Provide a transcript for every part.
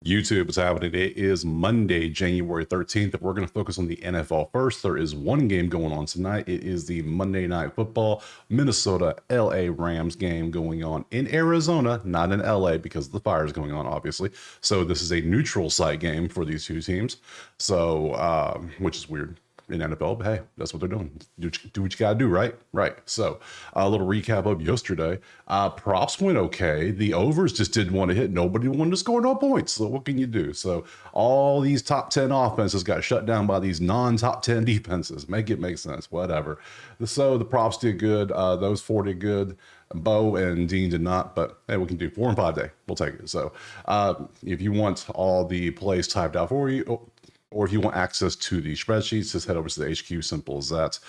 YouTube, what's happening? It is Monday, January 13th, and we're going to focus on the NFL first. There is one game going on tonight. It is the Monday Night Football Minnesota LA Rams game going on in Arizona, not in LA because the fire is going on, obviously. So this is a neutral site game for these two teams. So, which is weird in NFL, but hey, that's what they're doing. Do what you gotta do, right? Right. So a little recap of yesterday. Props went okay. The overs just didn't want to hit. Nobody wanted to score no points. So what can you do? So all these top 10 offenses got shut down by these non-top 10 defenses. Make it make sense. Whatever. So the props did good. Those four did good. Bo and Dean did not, but hey, we can do 4 and 5 day. We'll take it. So if you want all the plays typed out for you, or if you want access to the spreadsheets, just head over to the HQ. Simple as that.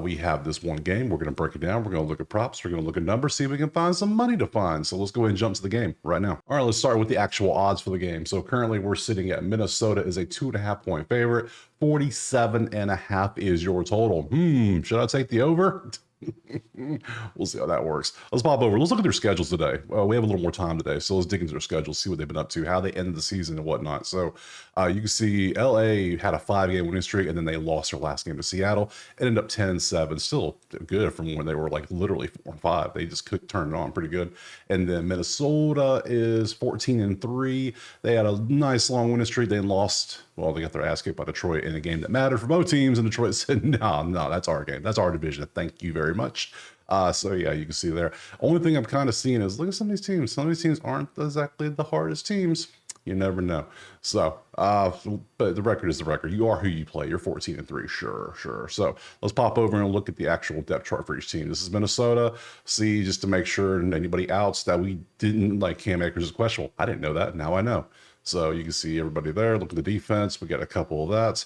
We have this one game. We're going to break it down. We're going to look at props. We're going to look at numbers, see if we can find some money to find. So let's go ahead and jump to the game right now. All right, let's start with the actual odds for the game. So currently we're sitting at Minnesota is a 2.5 point favorite. 47.5 is your total. Should I take the over? We'll see how that works. Let's pop over. Let's look at their schedules today. We have a little more time today, so let's dig into their schedules, see what they've been up to, how they ended the season and whatnot. So you can see LA had a 5-game winning streak, and then they lost their last game to Seattle. It ended up 10-7, still good from when they were like literally 4-5. They just could turn it on pretty good. And then Minnesota is 14-3. They had a nice long winning streak. They lost. Well, they got their ass kicked by Detroit in a game that mattered for both teams, and Detroit said, no, that's our game. That's our division. Thank you very much. So yeah, you can see there. Only thing I'm kind of seeing is look at some of these teams. Some of these teams aren't exactly the hardest teams. You never know. So, but the record is the record. You are who you play. You're 14-3. Sure. So let's pop over and look at the actual depth chart for each team. This is Minnesota. See, just to make sure anybody outs that we didn't like Cam Akers is questionable. I didn't know that. Now I know. So you can see everybody there. Look at the defense. We got a couple of that.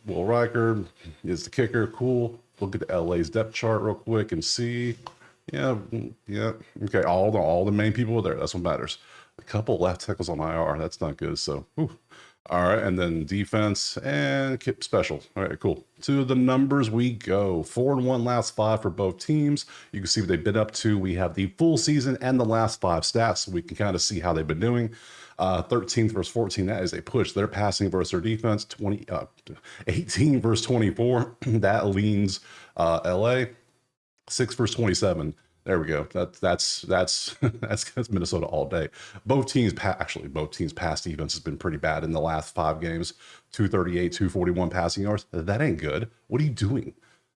Will Riker is the kicker. Cool. Look at the LA's depth chart real quick and see. Yeah. Okay, all the main people are there. That's what matters. A couple left tackles on IR. That's not good. So, all right, and then defense and special. All right, cool. To the numbers we go. 4-1 last 5 for both teams. You can see what they've been up to. We have the full season and the last 5 stats, so we can kind of see how they've been doing. 13th versus 14, that is a push. They're passing versus their defense. 18 versus 24, that leans LA. 6 versus 27. There we go. That's Minnesota all day. Both teams pass defense has been pretty bad in the last 5 games. 238, 241 passing yards. That ain't good. What are you doing?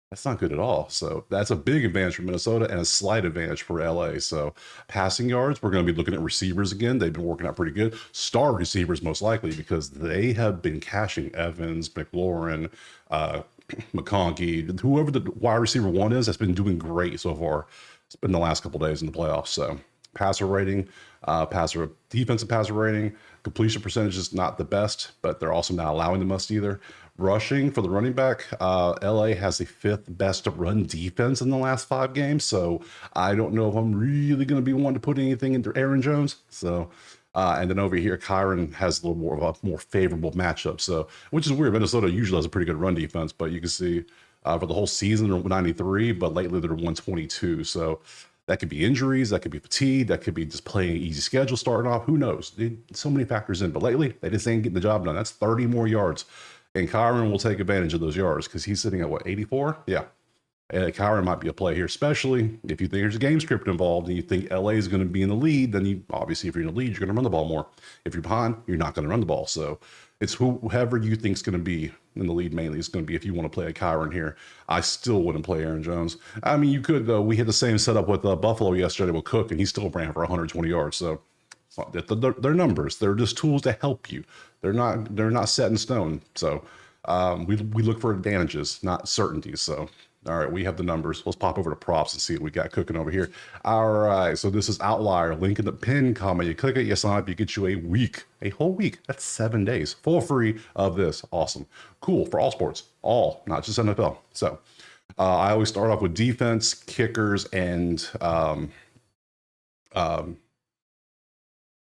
That's not good at all. So that's a big advantage for Minnesota and a slight advantage for LA. So passing yards, we're going to be looking at receivers again. They've been working out pretty good. Star receivers most likely because they have been cashing Evans, McLaurin, McConkey, whoever the wide receiver one is, that's been doing great so far. It's been the last couple of days in the playoffs. So passer rating, defensive passer rating, completion percentage is not the best, but they're also not allowing the most either. Rushing for the running back, LA has the 5th best run defense in the last 5 games. So I don't know if I'm really going to be one to put anything into Aaron Jones. So, and then over here, Kyron has a little more of a more favorable matchup. So, which is weird. Minnesota usually has a pretty good run defense, but you can see for the whole season they're 93, but lately they're 122. So that could be injuries, that could be fatigue, that could be just playing an easy schedule starting off. Who knows? So many factors in, but lately they just ain't getting the job done. That's 30 more yards. And Kyron will take advantage of those yards because he's sitting at 84? Yeah. And Kyron might be a play here, especially if you think there's a game script involved and you think LA is going to be in the lead, then you obviously, if you're in the lead, you're going to run the ball more. If you're behind, you're not going to run the ball. So it's whoever you think is going to be in the lead mainly is going to be if you want to play a Kyron here. I still wouldn't play Aaron Jones. I mean, you could, though. We had the same setup with Buffalo yesterday with Cook, and he still ran for 120 yards. So they're numbers. They're just tools to help you. They're not set in stone. So we look for advantages, not certainties. So all right, we have the numbers. Let's pop over to props and see what we got cooking over here. All right, so this is Outlier. Link in the pin comment. You click it, you sign up, you get you a whole week. That's 7 days for free of this. Awesome. Cool for all sports, not just NFL. So I always start off with defense, kickers, and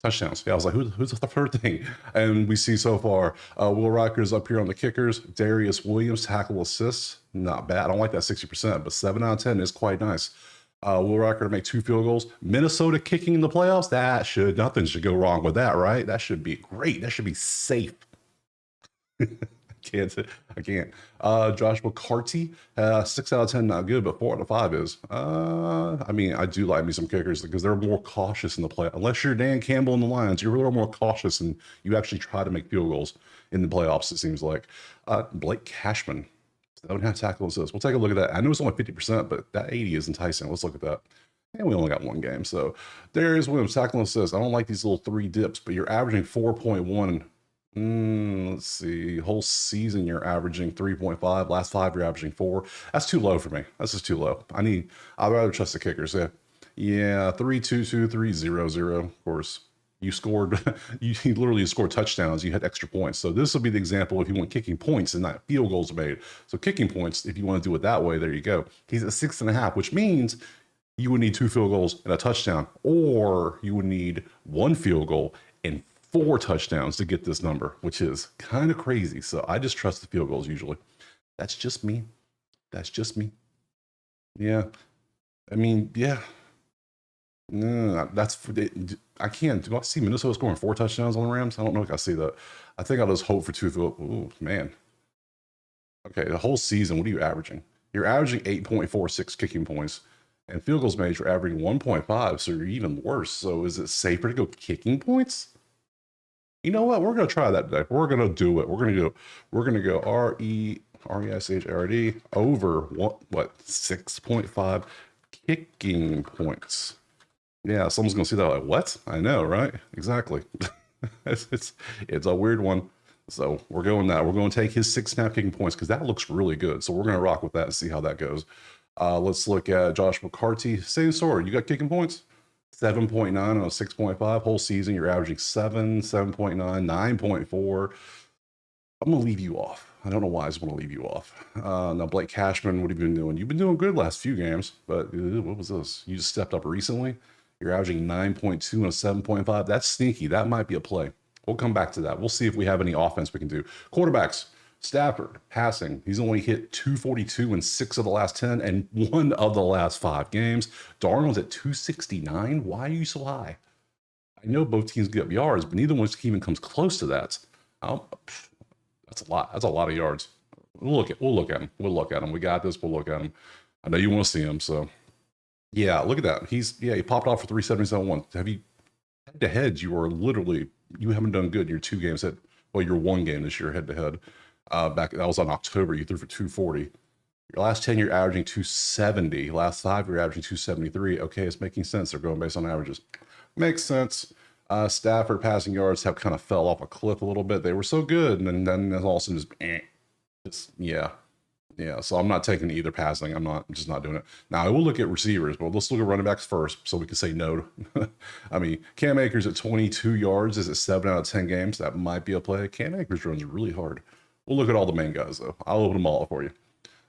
touchdowns. Yeah, I was like, who's the third thing? And we see so far, Will Rikers up here on the kickers. Darius Williams, tackle assists. Not bad. I don't like that 60%, but 7 out of 10 is quite nice. Will Rocker make 2 field goals. Minnesota kicking in the playoffs. Nothing should go wrong with that, right? That should be great. That should be safe. I can't. Josh McCarty, 6 out of 10, not good, but 4 out of 5 is. I mean, I do like me some kickers because they're more cautious in the play. Unless you're Dan Campbell in the Lions, you're a little more cautious and you actually try to make field goals in the playoffs, it seems like. Blake Cashman, 7.5 tackle assists. We'll take a look at that. I know it's only 50%, but that 80 is enticing. Let's look at that. And we only got 1 game. So Darius Williams, tackle assist. I don't like these little 3 dips, but you're averaging 4.1. Let's see. Whole season you're averaging 3.5. Last 5 you're averaging 4. That's too low for me. That's just too low. I'd rather trust the kickers. Yeah. 3-2-2, 3-0-0. Of course, you scored. you literally scored touchdowns. You had extra points. So this will be the example if you want kicking points and not field goals made. So kicking points, if you want to do it that way, there you go. He's at 6.5, which means you would need 2 field goals and a touchdown, or you would need 1 field goal and 4 touchdowns to get this number, which is kind of crazy. So I just trust the field goals usually. That's just me. Yeah. I mean, yeah. No, I can't. Do I see Minnesota scoring 4 touchdowns on the Rams? I don't know if I see that. I think I'll just hope for 2 field. Oh, man. Okay, the whole season, what are you averaging? You're averaging 8.46 kicking points. And field goals made, you're averaging 1.5, so you're even worse. So is it safer to go kicking points? You know what? We're going to try that today. We're going to do it. We're going to go RESHRD over what 6.5 kicking points. Yeah, someone's going to see that like, what? I know, right? Exactly. it's a weird one. So we're going that. We're going to take his 6.5 kicking points because that looks really good. So we're going to rock with that and see how that goes. Let's look at Josh McCarty. Same story. You got kicking points? 7.9 on a 6.5. Whole season, you're averaging 7, 7.9, 9.4. I'm going to leave you off. I don't know why I just want to leave you off. Now, Blake Cashman, what have you been doing? You've been doing good last few games, but what was this? You just stepped up recently. You're averaging 9.2 and a 7.5. That's sneaky. That might be a play. We'll come back to that. We'll see if we have any offense we can do. Quarterbacks. Stafford, passing. He's only hit 242 in 6 of the last 10 and 1 of the last 5 games. Darnold's at 269. Why are you so high? I know both teams get up yards, but neither one even comes close to that. That's a lot. That's a lot of yards. We'll look at him. We got this. We'll look at him. I know you want to see him, so yeah, look at that. He popped off for 377.1. Have you head to head? You haven't done good in your 2 games. Your 1 game this year head to head. Back that was on October. You threw for 240. Your last 10, you're averaging 270. Last 5, you're averaging 273. Okay, it's making sense. They're going based on averages. Makes sense. Stafford passing yards have kind of fell off a cliff a little bit. They were so good, and then all of a sudden yeah. So I'm not taking either passing. I'm just not doing it. Now I will look at receivers, but let's look at running backs first, so we can say no. I mean, Cam Akers at 22 yards is at 7 out of 10 games. That might be a play. Cam Akers runs really hard. We'll look at all the main guys, though. I'll open them all for you.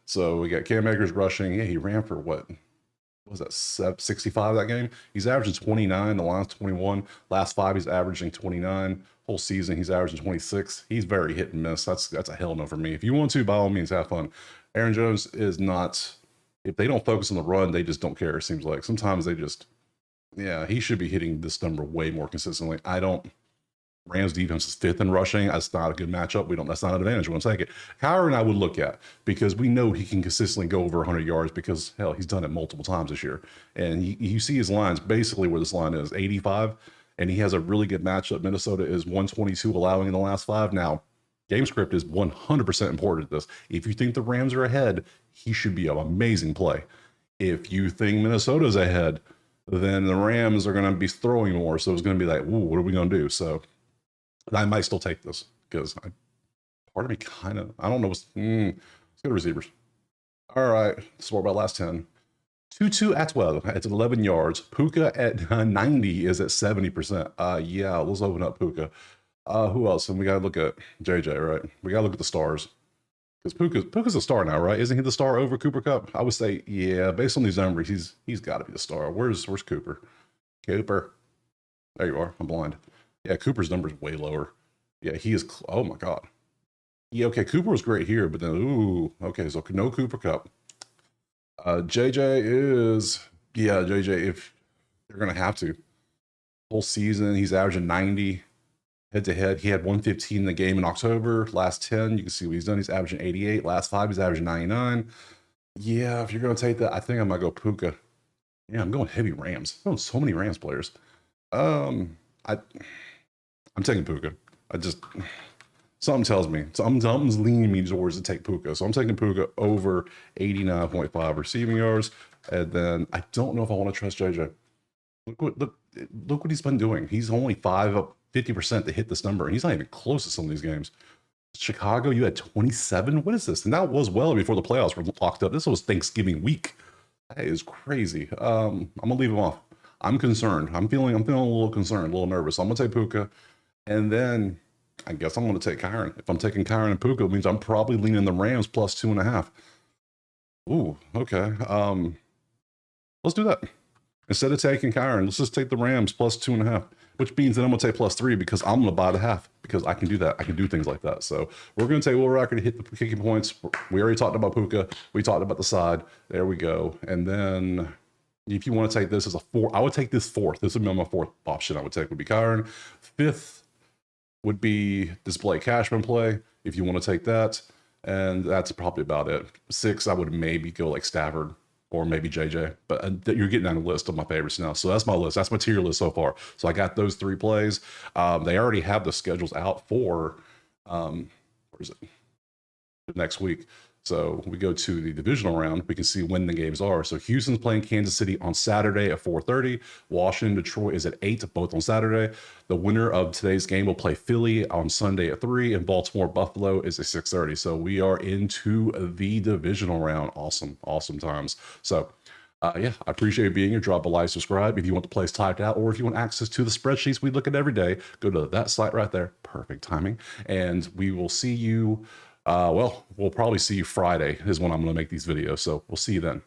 So we got Cam Akers rushing. Yeah, he ran for what was that, 65 that game? He's averaging 29. The line's 21. Last 5, he's averaging 29. Whole season, he's averaging 26. He's very hit and miss. That's a hell no for me. If you want to, by all means, have fun. Aaron Jones is not. If they don't focus on the run, they just don't care. It seems like sometimes they just. Yeah, he should be hitting this number way more consistently. I don't. Rams defense is 5th in rushing. That's not a good matchup. That's not an advantage. We want to take it. Kyron, I would look at because we know he can consistently go over 100 yards because, hell, he's done it multiple times this year. And you see his lines basically where this line is 85, and he has a really good matchup. Minnesota is 122 allowing in the last 5. Now, game script is 100% important to this. If you think the Rams are ahead, he should be an amazing play. If you think Minnesota's ahead, then the Rams are going to be throwing more. So it's going to be like, ooh, what are we going to do? So I might still take this because part of me kind of, I don't know. Let's go to receivers. All right. Score about last 10. Tutu Atwell at 11 yards. Puka at 90 is at 70%. Yeah, let's open up Puka. Who else? And we got to look at JJ, right? We got to look at the stars. Because Puka's a star now, right? Isn't he the star over Cooper Kupp? I would say, yeah, based on these numbers, he's got to be the star. Where's Cooper? Cooper. There you are. I'm blind. Yeah, Cooper's number is way lower. Yeah, he is. Oh my God. Yeah, okay. Cooper was great here, but then okay, so no Cooper Kupp. JJ is Yeah, JJ, if they're going to have to. Whole season, he's averaging 90 head to head. He had 115 in the game in October. Last 10, you can see what he's done. He's averaging 88. Last 5, he's averaging 99. Yeah, if you're going to take that, I think I'm going to go Puka. Yeah, I'm going heavy Rams. I'm going so many Rams players. I'm taking Puka. Something tells me. Something's leaning me towards to take Puka. So I'm taking Puka over 89.5 receiving yards. And then I don't know if I want to trust JJ. Look what he's been doing. He's only 50% to hit this number, and he's not even close to some of these games. Chicago, you had 27. What is this? And that was well before the playoffs were locked up. This was Thanksgiving week. That is crazy. I'm gonna leave him off. I'm concerned. I'm feeling a little concerned, a little nervous. So I'm gonna take Puka, and then I guess I'm gonna take Kyron. If I'm taking Kyron and Puka, it means I'm probably leaning the Rams plus 2.5. Ooh, okay. Let's do that. Instead of taking Kyron, let's just take the Rams plus 2.5, which means that I'm going to take plus 3 because I'm going to buy the half because I can do that. I can do things like that. So we're going to take Will Rocker to hit the kicking points. We already talked about Puka. We talked about the side. There we go. And then if you want to take this as a 4, I would take this 4th. This would be my 4th option I would take would be Kyron. 5th would be this Blake Cashman play if you want to take that. And that's probably about it. 6, I would maybe go like Stafford or maybe JJ, but you're getting on a list of my favorites now. So that's my list. That's my tier list so far. So I got those 3 plays. They already have the schedules out for, where is it? Next week. So we go to the divisional round. We can see when the games are. So Houston's playing Kansas City on Saturday at 4:30. Washington, Detroit is at 8, both on Saturday. The winner of today's game will play Philly on Sunday at 3, and Baltimore, Buffalo is at 6:30. So we are into the divisional round. Awesome, awesome times. So yeah, I appreciate you being here. Drop a like, subscribe if you want the plays typed out, or if you want access to the spreadsheets we look at every day, go to that site right there. Perfect timing. And we will see you. Well, we'll probably see you Friday is when I'm going to make these videos. So we'll see you then.